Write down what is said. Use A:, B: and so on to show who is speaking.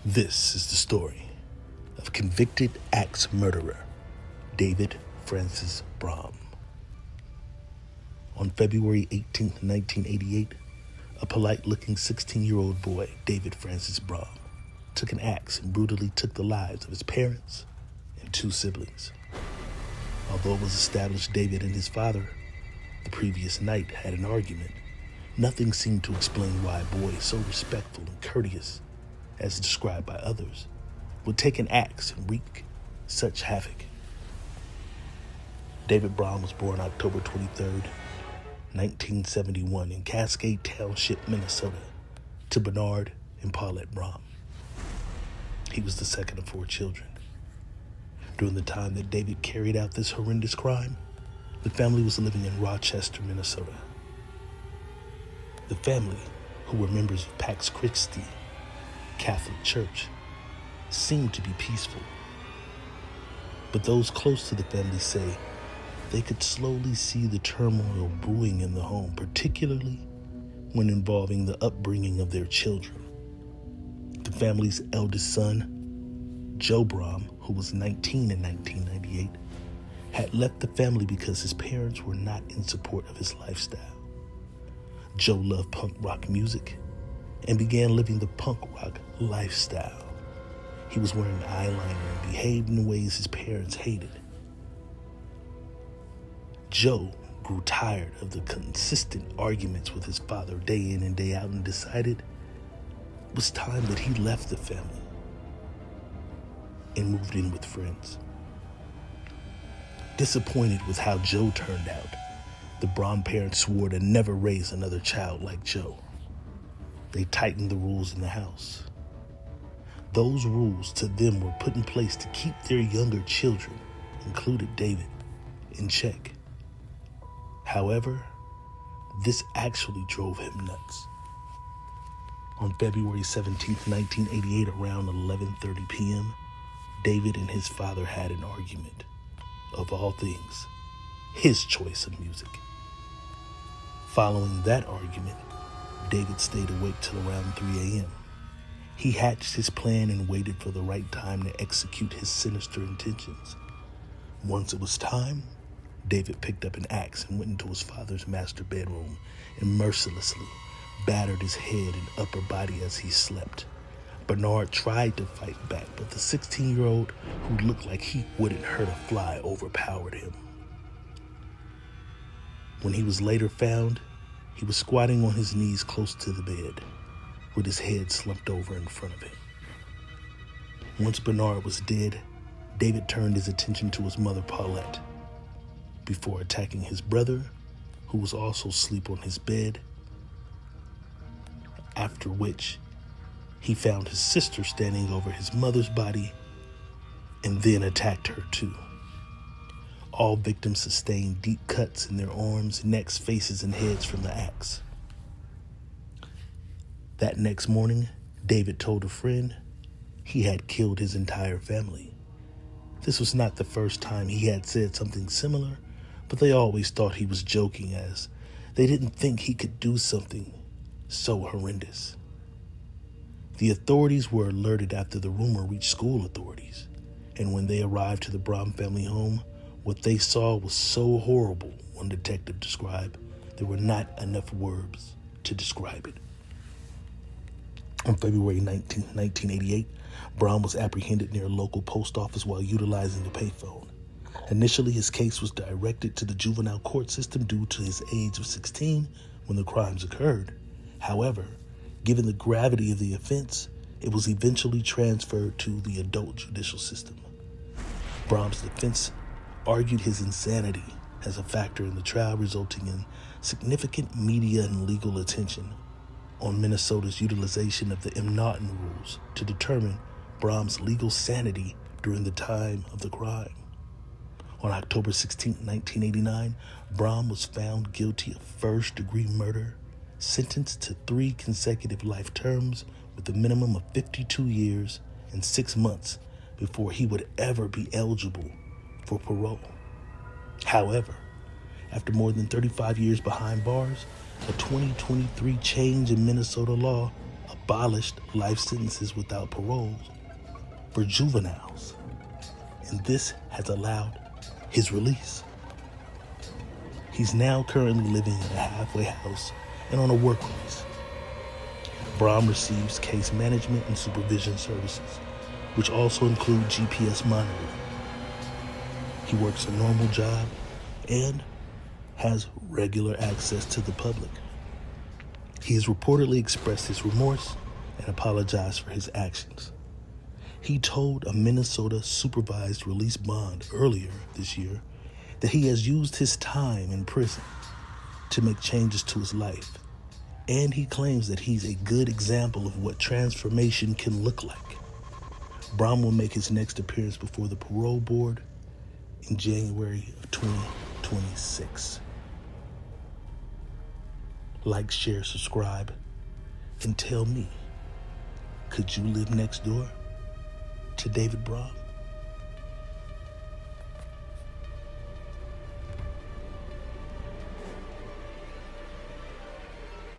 A: This is the story of convicted axe murderer David Francis Brom. On February 18, 1988, a polite-looking 16-year-old boy, David Francis Brom, took an axe and brutally took the lives of his parents and two siblings. Although it was established David and his father, the previous night, had an argument, nothing seemed to explain why a boy so respectful and courteous, as described by others, would take an axe and wreak such havoc. David Brom was born October 23, 1971 in Cascade Township, Minnesota, to Bernard and Paulette Brom. He was the second of four children. During the time that David carried out this horrendous crime, the family was living in Rochester, Minnesota. The family, who were members of Pax Christi Catholic Church, seemed to be peaceful. But those close to the family say they could slowly see the turmoil brewing in the home, particularly when involving the upbringing of their children. The family's eldest son, Joe Brom, who was 19 in 1998, had left the family because his parents were not in support of his lifestyle. Joe loved punk rock music and began living the punk rock lifestyle. He was wearing eyeliner and behaved in ways his parents hated. Joe grew tired of the consistent arguments with his father day in and day out and decided it was time that he left the family and moved in with friends. Disappointed with how Joe turned out, the Brom parents swore to never raise another child like Joe. They tightened the rules in the house. Those rules to them were put in place to keep their younger children, included David, in check. However, this actually drove him nuts. On February 17, 1988, around 11:30 p.m., David and his father had an argument. Of all things, his choice of music. Following that argument, David stayed awake till around 3 a.m. He hatched his plan and waited for the right time to execute his sinister intentions. Once it was time, David picked up an axe and went into his father's master bedroom and mercilessly battered his head and upper body as he slept. Bernard tried to fight back, but the 16-year-old, who looked like he wouldn't hurt a fly, overpowered him. When he was later found, he was squatting on his knees close to the bed, with his head slumped over in front of him. Once Bernard was dead, David turned his attention to his mother, Paulette, before attacking his brother, who was also asleep on his bed, after which he found his sister standing over his mother's body and then attacked her too. All victims sustained deep cuts in their arms, necks, faces, and heads from the axe. That next morning, David told a friend he had killed his entire family. This was not the first time he had said something similar, but they always thought he was joking, as they didn't think he could do something so horrendous. The authorities were alerted after the rumor reached school authorities, and when they arrived to the Brom family home, what they saw was so horrible, one detective described, there were not enough words to describe it. On February 19, 1988, Brom was apprehended near a local post office while utilizing a payphone. Initially, his case was directed to the juvenile court system due to his age of 16 when the crimes occurred. However, given the gravity of the offense, it was eventually transferred to the adult judicial system. Brom's defense argued his insanity as a factor in the trial, resulting in significant media and legal attention on Minnesota's utilization of the M. Naughton rules to determine Brom's legal sanity during the time of the crime. On October 16, 1989, Brom was found guilty of first-degree murder, sentenced to 3 consecutive life terms with a minimum of 52 years and 6 months before he would ever be eligible for parole. However, after more than 35 years behind bars, a 2023 change in Minnesota law abolished life sentences without parole for juveniles, and this has allowed his release. He's now currently living in a halfway house and on a work release. Brom receives case management and supervision services, which also include GPS monitoring. He works a normal job and has regular access to the public. He has reportedly expressed his remorse and apologized for his actions. He told a Minnesota supervised release bond earlier this year that he has used his time in prison to make changes to his life, and he claims that he's a good example of what transformation can look like. Brom will make his next appearance before the parole board in January of 2026. Like, share, subscribe, and tell me, could you live next door to David Brom?